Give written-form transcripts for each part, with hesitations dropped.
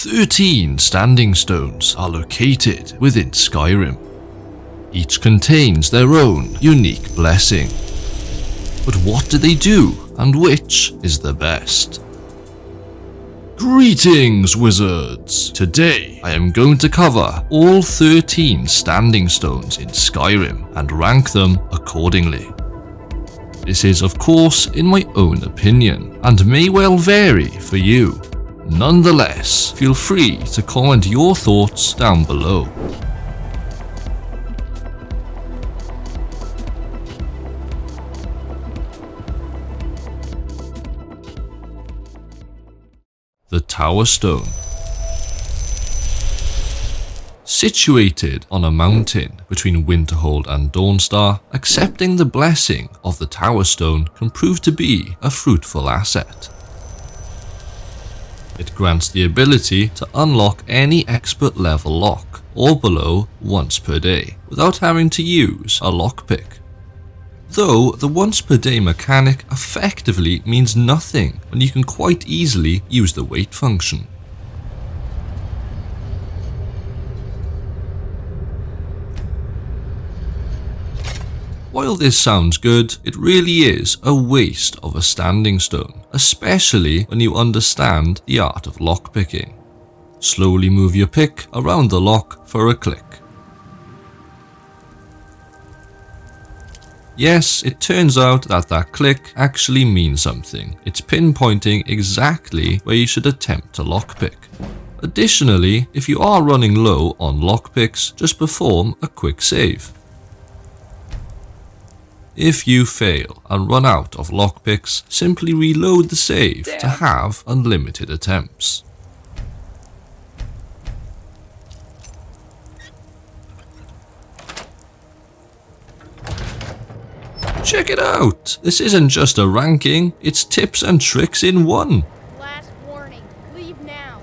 13 standing stones are located within Skyrim. Each contains their own unique blessing. But what do they do, and which is the best? Greetings, wizards! Today I am going to cover all 13 standing stones in Skyrim and rank them accordingly. This is of course in my own opinion and may well vary for you. Nonetheless, feel free to comment your thoughts down below. The Tower Stone. Situated on a mountain between Winterhold and Dawnstar, accepting the blessing of the Tower Stone can prove to be a fruitful asset. It grants the ability to unlock any expert level lock, or below, once per day, without having to use a lockpick. Though the once per day mechanic effectively means nothing when you can quite easily use the wait function. While this sounds good, it really is a waste of a standing stone, especially when you understand the art of lockpicking. Slowly move your pick around the lock for a click. Yes, it turns out that that click actually means something. It's pinpointing exactly where you should attempt to lockpick. Additionally, if you are running low on lockpicks, just perform a quick save. If you fail and run out of lockpicks, simply reload the save to have unlimited attempts. Check it out! This isn't just a ranking, it's tips and tricks in one. Last warning, leave now.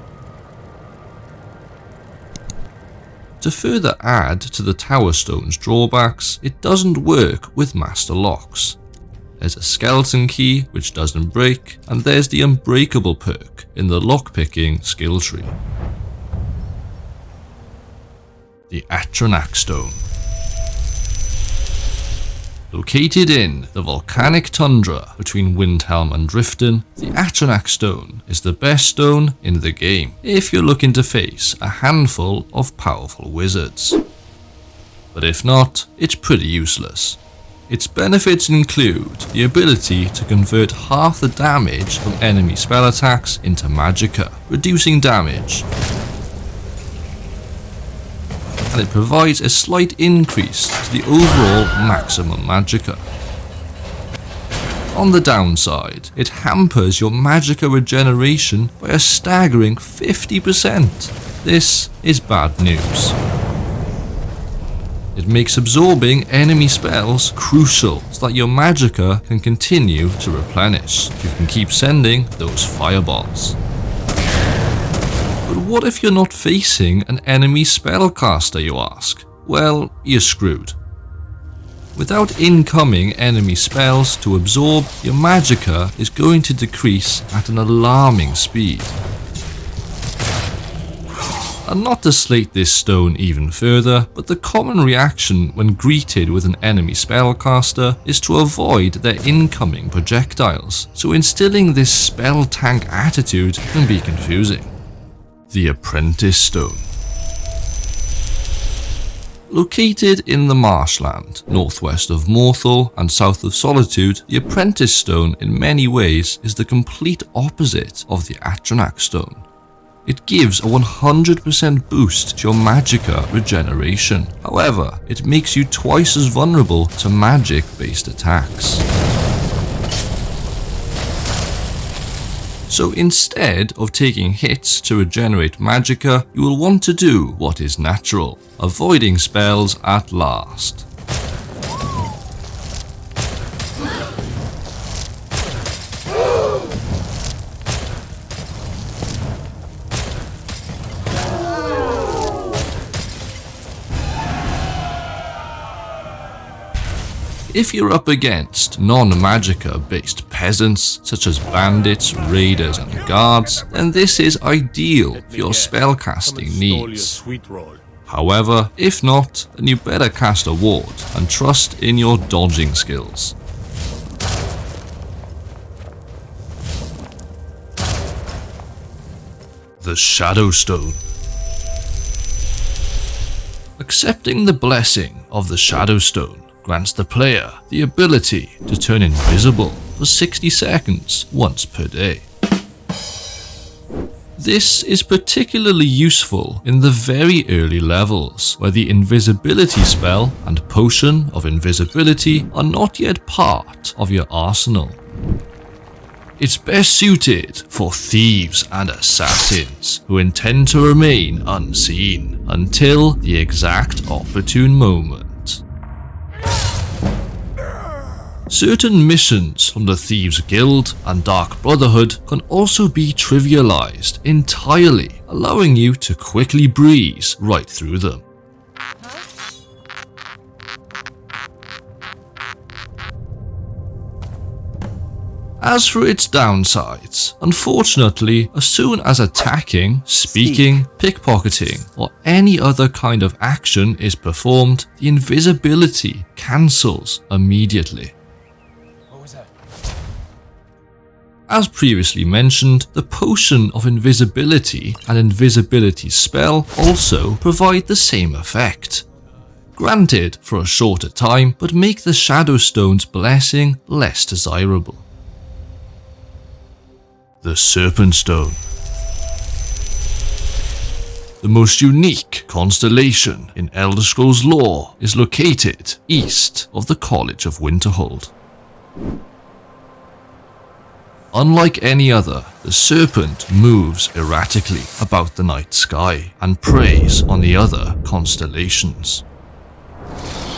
To further add to the Tower Stone's drawbacks, it doesn't work with master locks. There's a skeleton key which doesn't break, and there's the unbreakable perk in the lockpicking skill tree. The Atronach Stone. Located in the volcanic tundra between Windhelm and Driften, the Atronach Stone is the best stone in the game if you're looking to face a handful of powerful wizards. But if not, it's pretty useless. Its benefits include the ability to convert half the damage from enemy spell attacks into magicka, reducing damage. And it provides a slight increase to the overall maximum magicka. On the downside, it hampers your magicka regeneration by a staggering 50%. This is bad news. It makes absorbing enemy spells crucial so that your magicka can continue to replenish. You can keep sending those fireballs. But what if you're not facing an enemy spellcaster, you ask? Well, you're screwed. Without incoming enemy spells to absorb, your magicka is going to decrease at an alarming speed. And not to slate this stone even further, but the common reaction when greeted with an enemy spellcaster is to avoid their incoming projectiles, so instilling this spell tank attitude can be confusing. The Apprentice Stone. Located in the marshland, northwest of Morthal and south of Solitude, the Apprentice Stone in many ways is the complete opposite of the Atronach Stone. It gives a 100% boost to your magicka regeneration. However, it makes you twice as vulnerable to magic-based attacks. So instead of taking hits to regenerate magicka, you will want to do what is natural, avoiding spells at last. If you're up against non-magicka based peasants such as bandits, raiders and guards, then this is ideal for your spellcasting needs. However, if not, then you better cast a ward and trust in your dodging skills. The Shadow Stone. Accepting the blessing of the Shadow Stone grants the player the ability to turn invisible for 60 seconds once per day. This is particularly useful in the very early levels, where the invisibility spell and potion of invisibility are not yet part of your arsenal. It's best suited for thieves and assassins who intend to remain unseen until the exact opportune moment. Certain missions from the Thieves Guild and Dark Brotherhood can also be trivialized entirely, allowing you to quickly breeze right through them. As for its downsides, unfortunately, as soon as attacking, speaking, pickpocketing, or any other kind of action is performed, the invisibility cancels immediately. As previously mentioned, the potion of invisibility and invisibility spell also provide the same effect. Granted for a shorter time, but make the Shadow Stone's blessing less desirable. The Serpent Stone. The most unique constellation in Elder Scrolls lore is located east of the College of Winterhold. Unlike any other, the serpent moves erratically about the night sky and preys on the other constellations.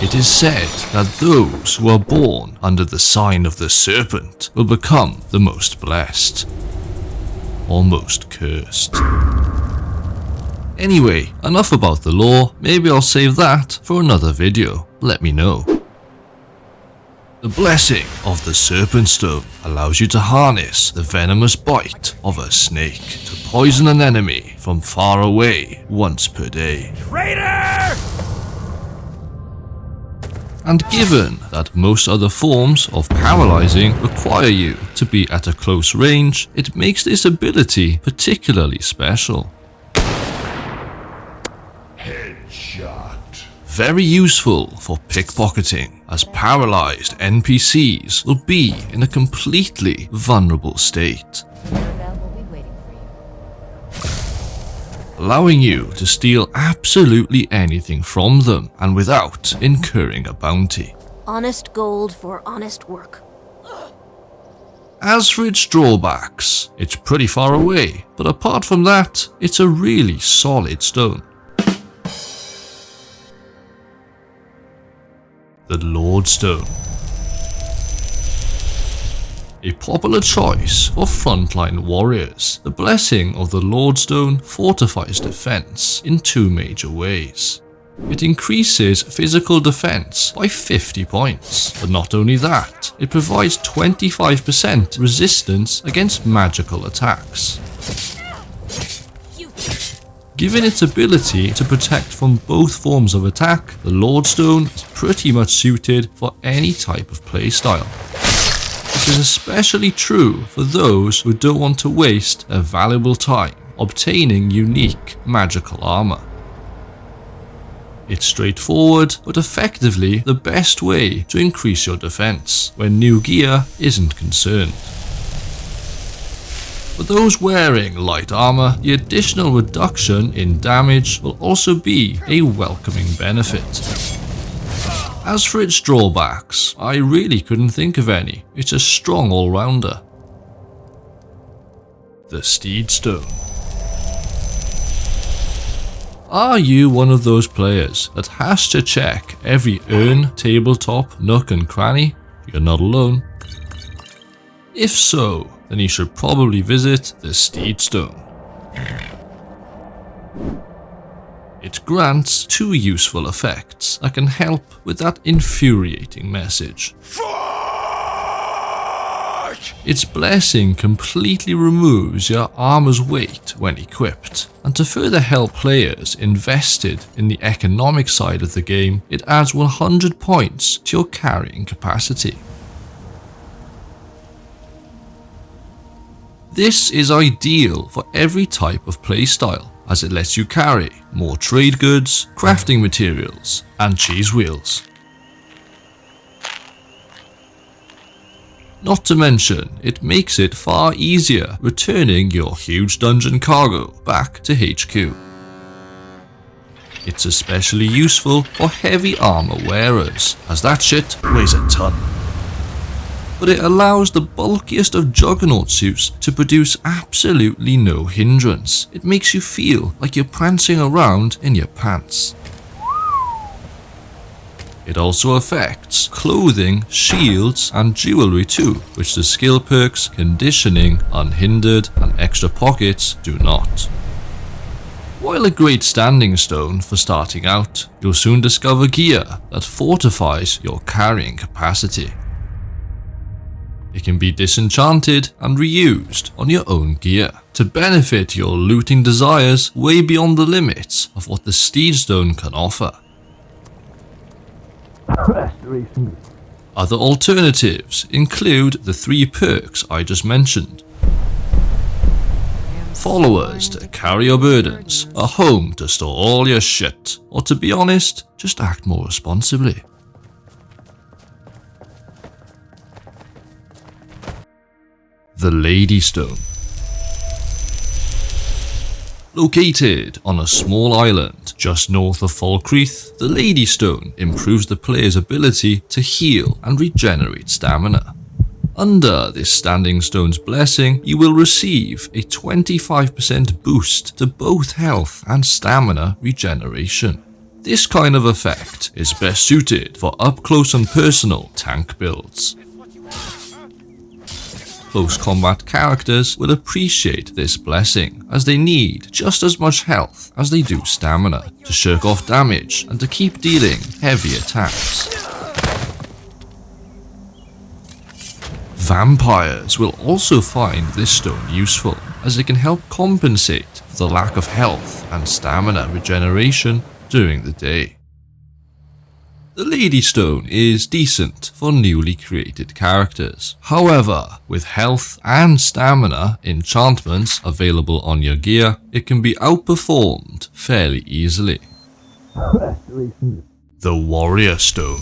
It is said that those who are born under the sign of the serpent will become the most blessed, or most cursed. Anyway, enough about the lore, maybe I'll save that for another video, let me know. The blessing of the Serpent Stone allows you to harness the venomous bite of a snake to poison an enemy from far away once per day. Traitor! And given that most other forms of paralyzing require you to be at a close range, it makes this ability particularly special. Very useful for pickpocketing, as paralyzed NPCs will be in a completely vulnerable state, allowing you to steal absolutely anything from them and without incurring a bounty. Honest gold for honest work. As for its drawbacks, it's pretty far away, but apart from that, it's a really solid stone. The Lord Stone. A popular choice for frontline warriors, the blessing of the Lord Stone fortifies defense in two major ways. It increases physical defense by 50 points, but not only that, it provides 25% resistance against magical attacks. Given its ability to protect from both forms of attack, the Lord Stone is pretty much suited for any type of playstyle. This is especially true for those who don't want to waste their valuable time obtaining unique magical armor. It's straightforward, but effectively the best way to increase your defense when new gear isn't concerned. For those wearing light armor, the additional reduction in damage will also be a welcoming benefit. As for its drawbacks, I really couldn't think of any. It's a strong all-rounder. The Steed Stone. Are you one of those players that has to check every urn, tabletop, nook and cranny? You're not alone. If so, then you should probably visit the Steed Stone. It grants two useful effects that can help with that infuriating message. Fuck! Its blessing completely removes your armor's weight when equipped, and to further help players invested in the economic side of the game, it adds 100 points to your carrying capacity. This is ideal for every type of playstyle, as it lets you carry more trade goods, crafting materials, and cheese wheels. Not to mention, it makes it far easier returning your huge dungeon cargo back to HQ. It's especially useful for heavy armor wearers, as that shit weighs a ton. But it allows the bulkiest of juggernaut suits to produce absolutely no hindrance. It makes you feel like you're prancing around in your pants. It also affects clothing, shields, and jewelry too, which the skill perks Conditioning, Unhindered, and Extra Pockets do not. While a great standing stone for starting out, you'll soon discover gear that fortifies your carrying capacity. It can be disenchanted and reused on your own gear to benefit your looting desires way beyond the limits of what the Steed Stone can offer. Other alternatives include the 3 perks I just mentioned. Followers to carry your burdens, a home to store all your shit, or to be honest, just act more responsibly. The Lady Stone. Located on a small island just north of Falkreath, the Lady Stone improves the player's ability to heal and regenerate stamina. Under this standing stone's blessing, you will receive a 25% boost to both health and stamina regeneration. This kind of effect is best suited for up close and personal tank builds. Close combat characters will appreciate this blessing, as they need just as much health as they do stamina to shirk off damage and to keep dealing heavy attacks. Vampires will also find this stone useful, as it can help compensate for the lack of health and stamina regeneration during the day. The Lady Stone is decent for newly created characters. However, with health and stamina enchantments available on your gear, it can be outperformed fairly easily. The Warrior Stone.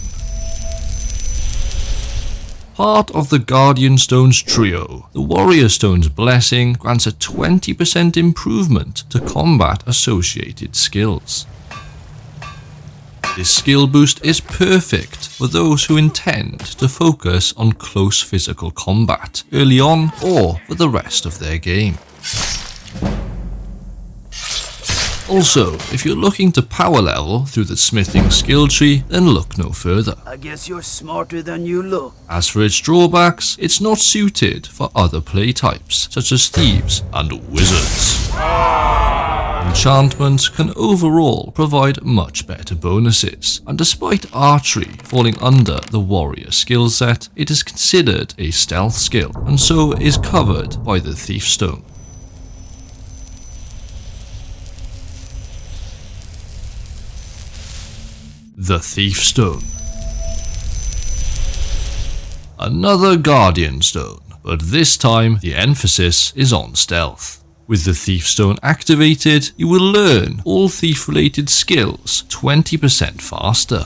Part of the Guardian Stones trio, the Warrior Stone's blessing grants a 20% improvement to combat-associated skills. This skill boost is perfect for those who intend to focus on close physical combat early on or for the rest of their game. Also, if you're looking to power level through the smithing skill tree, then look no further. I guess you're smarter than you look. As for its drawbacks, it's not suited for other play types, such as thieves and wizards. Enchantments can overall provide much better bonuses, and despite archery falling under the warrior skill set, it is considered a stealth skill, and so is covered by the Thief Stone. The Thief Stone. Another Guardian Stone, but this time the emphasis is on stealth. With the Thief Stone activated, you will learn all thief-related skills 20% faster.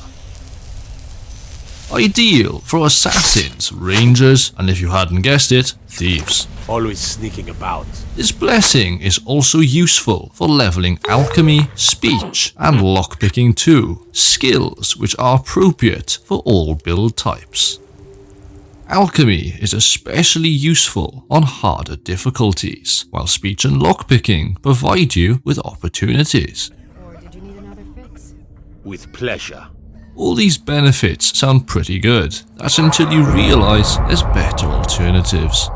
Ideal for assassins, rangers, and if you hadn't guessed it, thieves. Always sneaking about. This blessing is also useful for leveling alchemy, speech, and lockpicking too, skills which are appropriate for all build types. Alchemy is especially useful on harder difficulties, while speech and lockpicking provide you with opportunities. Or did you need another fix? With pleasure. All these benefits sound pretty good, that's until you realise there's better alternatives.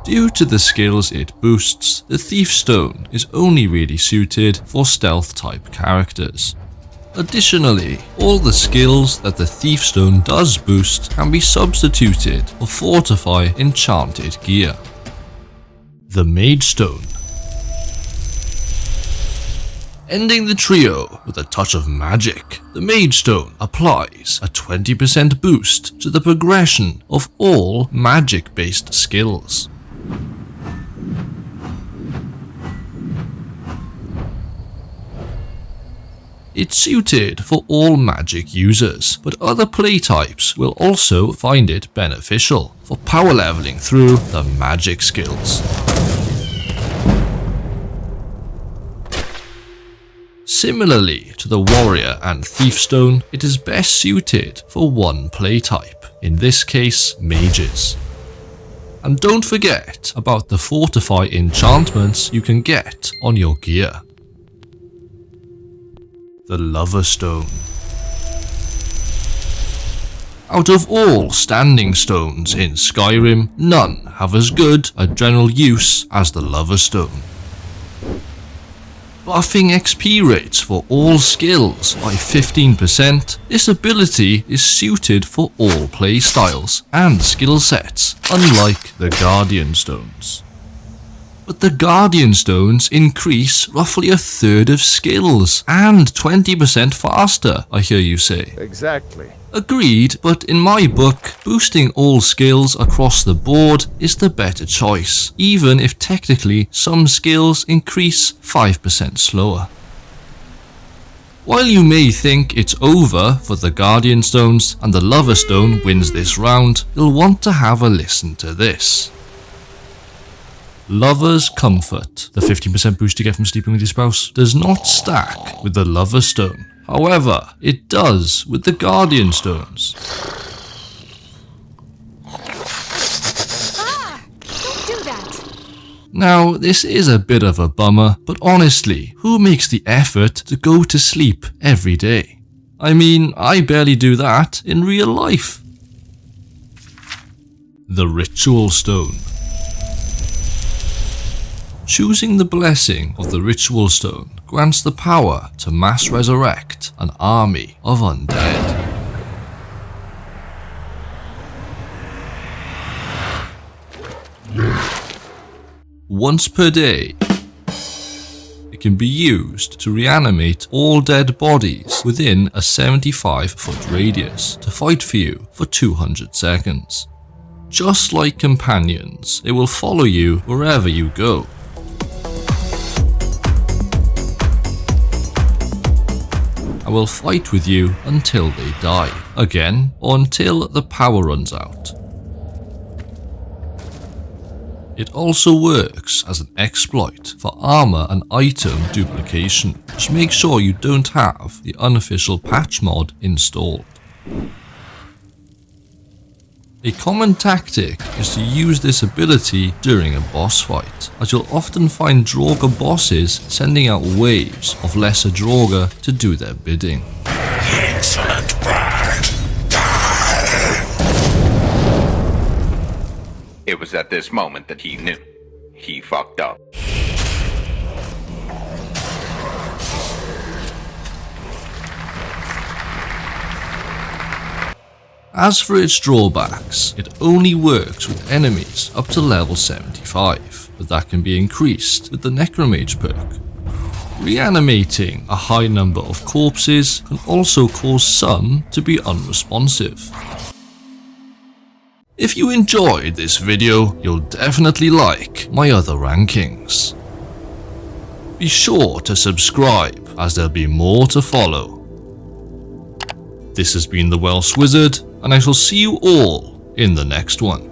Due to the skills it boosts, the Thief Stone is only really suited for stealth type characters. Additionally, all the skills that the Thief Stone does boost can be substituted for Fortify enchanted gear. The Mage Stone. Ending the trio with a touch of magic, the Mage Stone applies a 20% boost to the progression of all magic-based skills. It's suited for all magic users, but other playtypes will also find it beneficial for power leveling through the magic skills. Similarly to the Warrior and Thief Stone, it is best suited for one playtype, in this case mages. And don't forget about the Fortify enchantments you can get on your gear. The Lover Stone. Out of all standing stones in Skyrim, none have as good a general use as the Lover Stone. Buffing XP rates for all skills by 15%, this ability is suited for all playstyles and skill sets, unlike the Guardian Stones. But the Guardian Stones increase roughly a third of skills, and 20% faster, I hear you say. Exactly. Agreed, but in my book, boosting all skills across the board is the better choice, even if technically some skills increase 5% slower. While you may think it's over for the Guardian Stones and the Lover Stone wins this round, you'll want to have a listen to this. Lover's Comfort, the 15% boost you get from sleeping with your spouse, does not stack with the Lover Stone. However, it does with the Guardian Stones. Ah! Don't do that! Now, this is a bit of a bummer, but honestly, who makes the effort to go to sleep every day? I mean, I barely do that in real life. The Ritual Stone. Choosing the blessing of the Ritual Stone grants the power to mass resurrect an army of undead. Once per day, it can be used to reanimate all dead bodies within a 75-foot radius to fight for you for 200 seconds. Just like companions, they will follow you wherever you go. I will fight with you until they die, again, or until the power runs out. It also works as an exploit for armor and item duplication, which makes sure you don't have the unofficial patch mod installed. A common tactic is to use this ability during a boss fight, as you'll often find Draugr bosses sending out waves of lesser Draugr to do their bidding. Excellent work. It was at this moment that he knew. He fucked up. As for its drawbacks, it only works with enemies up to level 75, but that can be increased with the Necromage perk. Reanimating a high number of corpses can also cause some to be unresponsive. If you enjoyed this video, you'll definitely like my other rankings. Be sure to subscribe, as there'll be more to follow. This has been the Welsh Wizard, and I shall see you all in the next one.